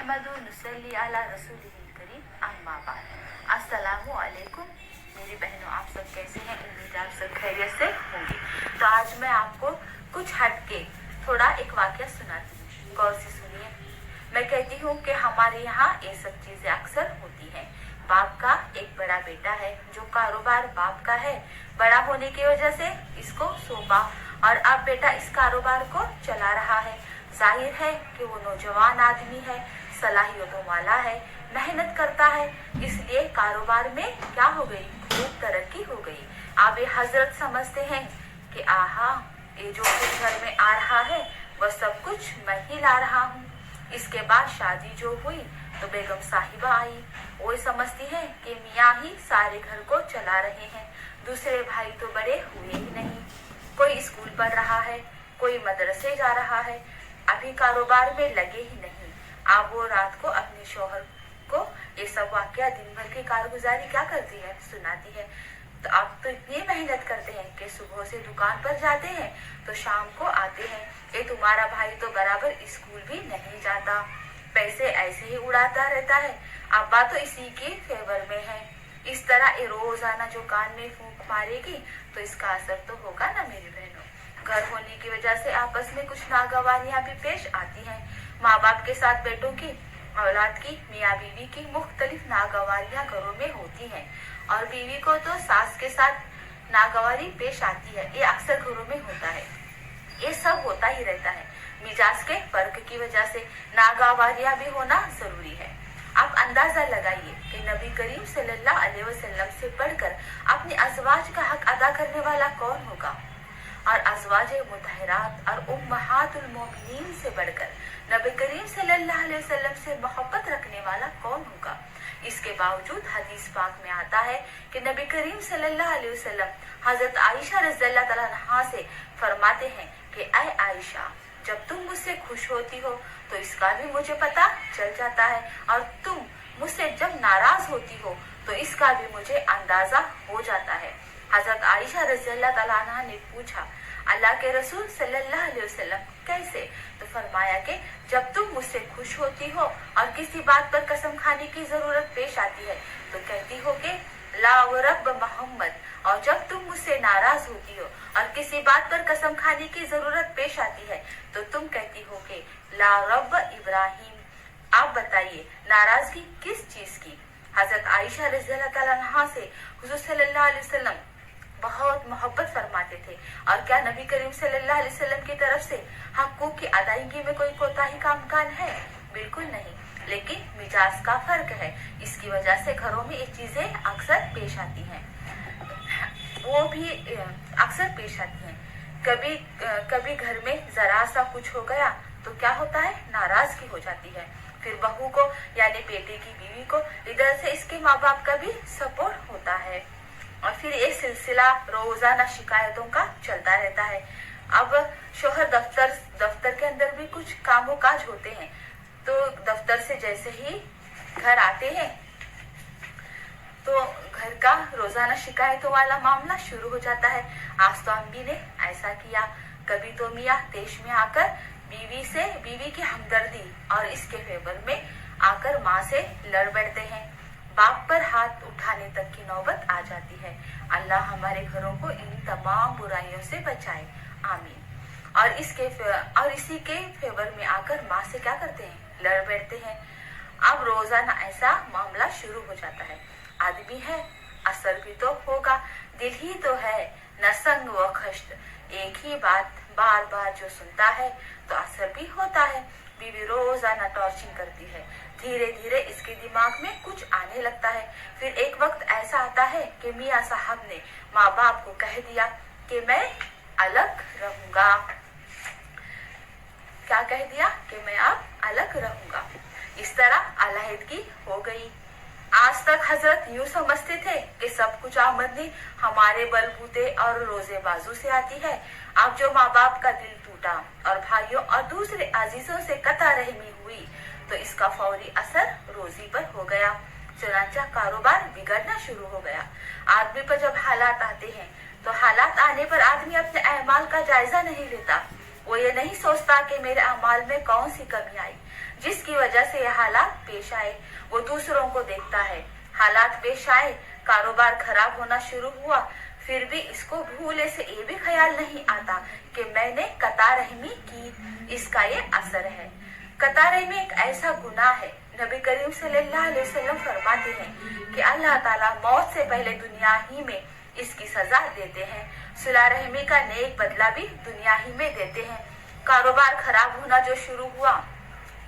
नहमदु नुसल्ली अला रसूलिहिल करीम अम्मा बाद। अस्सलामु अलैकुम मेरी बहनों, आप सब कैसे हैं? उम्मीद आप सब खैरियत से होंगी। तो आज मैं आपको कुछ हटके थोड़ा एक वाकया सुनाती हूँ, गौर से सुनिए। मैं कहती हूँ कि हमारे यहाँ ये सब चीजें अक्सर होती हैं। बाप का एक बड़ा बेटा है जो कारोबार बाप का है, बड़ा होने की वजह से इसको सौंपा और अब बेटा इस कारोबार को चला रहा है। जाहिर है कि वो नौजवान आदमी है, सलाहियतों वाला है, मेहनत करता है, इसलिए कारोबार में क्या हो गई, खूब तरक्की हो गई। अब ये हजरत समझते हैं कि आहा, ये जो कुछ घर में आ रहा है वह सब कुछ मैं ही ला रहा हूँ। इसके बाद शादी जो हुई तो बेगम साहिबा आई। वो समझती है कि मियाँ ही सारे घर को चला रहे हैं, दूसरे भाई तो बड़े हुए ही नहीं। कोई स्कूल पढ़ रहा है, कोई मदरसे जा रहा है, अभी कारोबार में लगे ही नहीं। अब वो रात को अपने शौहर को ये सब वाकया, दिन भर की कारगुजारी क्या करती है, सुनाती है। तो आप तो इतनी मेहनत करते हैं कि सुबह से दुकान पर जाते हैं तो शाम को आते हैं। ये तुम्हारा भाई तो बराबर स्कूल भी नहीं जाता, पैसे ऐसे ही उड़ाता रहता है, अब्बा तो इसी के फेवर में है। इस तरह ये रोजाना जो कान में फूंक मारेगी तो इसका असर तो होगा ना मेरी बहनों। घर होने की वजह से आपस में कुछ नागवारियां भी पेश आती हैं। माँ बाप के साथ बेटों की, औलाद की, मियाँ बीवी की मुख्तलिफ नागवारियां घरों में होती हैं और बीवी को तो सास के साथ नागवारी पेश आती है। ये अक्सर घरों में होता है, ये सब होता ही रहता है। मिजाज के फर्क की वजह से नागवारियां भी होना जरूरी है। आप अंदाजा लगाइए कि नबी करीम सल्लल्लाहु अलैहि वसल्लम से बढ़कर अपने अज़वाज का हक अदा करने वाला कौन होगा, और अज़वाज मुतहरात और उम्महातुल मोमिनीन से बढ़कर नबी करीम सल्लल्लाहु अलैहि वसल्लम से मोहब्बत रखने वाला कौन होगा। इसके बावजूद हदीस पाक में आता है कि नबी करीम सल्लल्लाहु अलैहि वसल्लम हजरत आयशा रज़ियल्लाहु तआला अन्हा से फरमाते हैं कि ऐ आयशा, जब तुम मुझसे खुश होती हो तो इसका भी मुझे पता चल जाता है, और तुम मुझसे जब नाराज होती हो तो इसका भी मुझे अंदाजा हो जाता है। हजरत आयशा रज़ियल्लाहु तआला अन्हा ने पूछा, अल्लाह के रसूल सल्लल्लाहु अलैहि वसल्लम कैसे? तो फरमाया कि जब तुम मुझसे खुश होती हो और किसी बात पर कसम खाने की जरूरत पेश आती है तो कहती हो कि ला व रब्ब मोहम्मद, और जब तुम मुझसे नाराज होती हो और किसी बात पर कसम खाने की जरूरत पेश आती है तो तुम कहती हो कि ला रब्ब इब्राहिम। आप बताइए नाराजगी किस चीज की? हजरत आयशा रज़ियल्लाहु तआला अन्हा से हुजूर सल्लल्लाहु अलैहि वसल्लम बहुत मोहब्बत फरमाते थे, और क्या नबी करीम सल्लल्लाहु अलैहि वसल्लम की तरफ से हक़ूक़ की अदायगी में कोई कोताही का इम्कान है? बिल्कुल नहीं, लेकिन मिजाज का फर्क है, इसकी वजह से घरों में ये चीजें अक्सर पेश आती हैं। वो भी अक्सर पेश आती हैं। कभी घर में जरा सा कुछ हो गया तो क्या होता है, नाराजगी हो जाती है। फिर बहू को यानी बेटे की बीवी को इधर से इसके माँ बाप का भी सपोर्ट होता है, और फिर ये सिलसिला रोजाना शिकायतों का चलता रहता है। अब शोहर दफ्तर के अंदर भी कुछ कामों काज होते हैं, तो दफ्तर से जैसे ही घर आते हैं तो घर का रोजाना शिकायतों वाला मामला शुरू हो जाता है। आज तो अम्मी ने ऐसा किया, कभी तो मियाँ देश में आकर बीवी की हमदर्दी और इसके फेवर में आकर माँ से लड़ बैठते हैं। बाप पर हाथ उठाने तक की नौबत आ जाती है। अल्लाह हमारे घरों को इन तमाम बुराइयों से बचाए, आमीन। और इसी के फेवर में आकर माँ से क्या करते हैं, लड़ बैठते हैं। अब रोजाना ऐसा मामला शुरू हो जाता है। आदमी है, असर भी तो होगा, दिल ही तो है, न संग व खश्त, एक ही बात बार बार जो सुनता है तो असर भी होता है। बीवी रोजाना टॉर्चिंग करती है, धीरे धीरे इसके दिमाग में कुछ आने लगता है। फिर एक वक्त ऐसा आता है कि मियाँ साहब ने माँ बाप को कह दिया कि मैं अलग रहूंगा। क्या कह दिया कि मैं अब अलग रहूंगा। इस तरह अलहदगी हो गई। आज तक हजरत यूं समझते थे कि सब कुछ आमदनी हमारे बलबूते और रोजे बाजू से आती है। अब जो माँ बाप का दिल टूटा और भाइयों और दूसरे अजीजों से कता रहमी हुई तो इसका फौरी असर रोजी पर हो गया। चुनांचा कारोबार बिगड़ना शुरू हो गया। आदमी पर जब हालात आते हैं तो हालात आने पर आदमी अपने अहमाल का जायजा नहीं लेता, वो ये नहीं सोचता कि मेरे अमाल में कौन सी कमी आई जिसकी वजह से ये हालात पेश आए। वो दूसरों को देखता है, हालात पेश आए, कारोबार खराब होना शुरू हुआ, फिर भी इसको भूले से ये भी ख्याल नहीं आता कि मैंने कता रहमी की, इसका ये असर है। कता रहमी एक ऐसा गुनाह है, नबी करीम सल्लल्लाहु अलैहि वसल्लम फरमाते हैं कि अल्लाह ताला मौत से पहले दुनिया ही में इसकी सजा देते हैं। सुलह रहमी का नेक बदला भी दुनिया ही में देते हैं। कारोबार खराब होना जो शुरू हुआ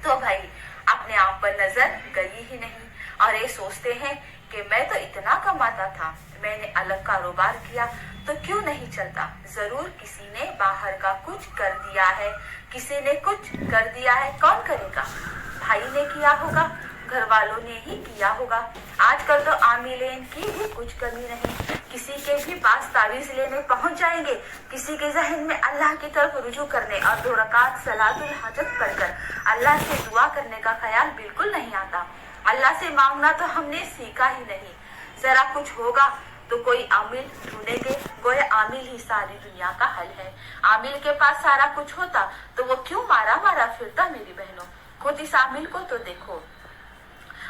तो भाई अपने आप पर नजर गई ही नहीं और ये सोचते हैं कि मैं तो इतना कमाता था, मैंने अलग कारोबार किया तो क्यों नहीं चलता। जरूर किसी ने बाहर का कुछ कर दिया है, किसी ने कुछ कर दिया है। कौन करेगा? भाई ने किया होगा, घर वालों ने ही किया होगा। आजकल तो आमिलेन की भी कुछ कमी नहीं, किसी के भी पास तावीज लेने पहुंच जाएंगे, किसी के जहन में अल्लाह की तरफ रुजू करने और 2 रकात सलातुल हाजत पढ़कर अल्लाह से दुआ करने का ख्याल बिल्कुल नहीं आता। अल्लाह से मांगना तो हमने सीखा ही नहीं। जरा कुछ होगा तो कोई आमिल ढूंढेंगे, गोया आमिल ही सारी दुनिया का हल है। आमिल के पास सारा कुछ होता तो वो क्यों मारा मारा फिरता। मेरी बहनों, खुद इस आमिल को तो देखो,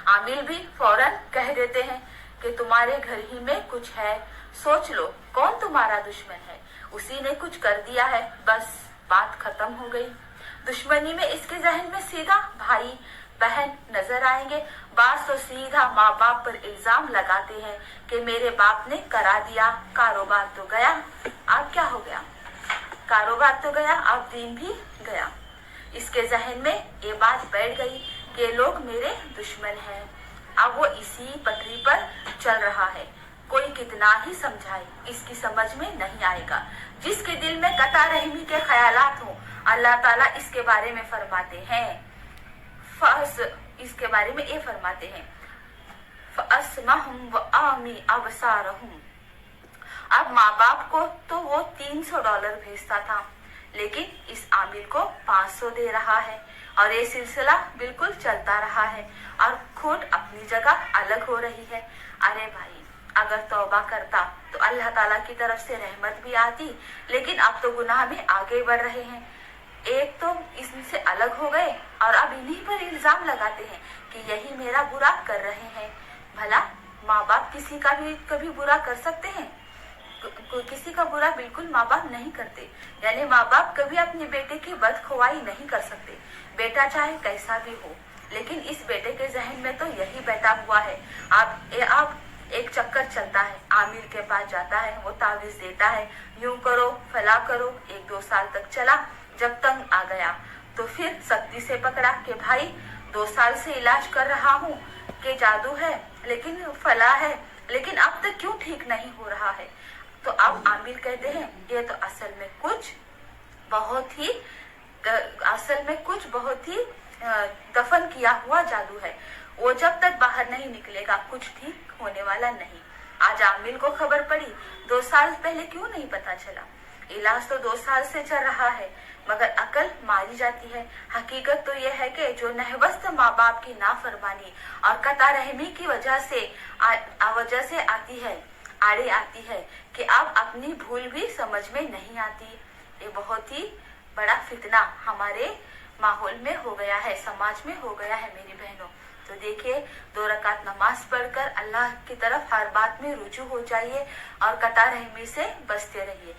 आमिल भी फौरन कह देते हैं कि तुम्हारे घर ही में कुछ है, सोच लो कौन तुम्हारा दुश्मन है, उसी ने कुछ कर दिया है, बस बात खत्म हो गई। दुश्मनी में इसके जहन में सीधा भाई बहन नजर आएंगे। बात तो सीधा माँ बाप पर इल्जाम लगाते हैं कि मेरे बाप ने करा दिया, कारोबार तो गया। अब क्या हो गया? कारोबार तो गया, अब दीन भी गया। इसके जहन में ये बात बैठ गई कि लोग मेरे दुश्मन हैं। अब वो इसी पटरी पर चल रहा है। कोई कितना ही समझाए, इसकी समझ में नहीं आएगा। जिसके दिल में कता रहमी के ख्यालात हो, अल्लाह ताला इसके बारे में फरमाते हैं, इसके बारे में ये फरमाते हैं, फअस्महुम व आमी अबसारहुम। अब माँ बाप को तो वो $300 भेजता था, लेकिन इस आमिल को 500 दे रहा है और ये सिलसिला बिल्कुल चलता रहा है और खुद अपनी जगह अलग हो रही है। अरे भाई, अगर तौबा करता तो अल्लाह ताला की तरफ से रहमत भी आती, लेकिन अब तो गुनाह में आगे बढ़ रहे हैं। एक तो इससे अलग हो गए और अब इन्हीं पर इल्जाम लगाते हैं कि यही मेरा बुरा कर रहे हैं। भला माँ बाप किसी का भी कभी बुरा कर सकते हैं? किसी का बुरा बिल्कुल माँ बाप नहीं करते। यानी माँ बाप कभी अपने बेटे की बदखुवाई नहीं कर सकते, बेटा चाहे कैसा भी हो। लेकिन इस बेटे के जहन में तो यही बैठा हुआ है। अब एक चक्कर चलता है, आमिर के पास जाता है, वो तावीज देता है, यूं करो फला करो। 1-2 साल तक चला, जब तंग आ गया तो फिर सख्ती से पकड़ा कि भाई 2 साल से इलाज कर रहा हूँ कि जादू है, लेकिन फला है, लेकिन अब तक क्यों ठीक नहीं हो रहा है। तो अब आमिर कहते हैं ये तो असल में कुछ बहुत ही दफन किया हुआ जादू है। वो जब तक बाहर नहीं निकलेगा कुछ ठीक होने वाला नहीं। आज आमिर को खबर पड़ी, 2 साल पहले क्यों नहीं पता चला। इलाज तो 2 साल से चल रहा है, मगर अकल मारी जाती है। हकीकत तो यह है कि जो नहवस्त माँ बाप की नाफरमानी और कता रहमी की वजह से आड़े आती है कि अब अपनी भूल भी समझ में नहीं आती। ये बहुत ही बड़ा फितना हमारे माहौल में हो गया है, समाज में हो गया है मेरी बहनों। तो देखिए, 2 रकात नमाज पढ़कर अल्लाह की तरफ हर बात में रुजू हो जाइए और कता रहमी से बचते रहिए।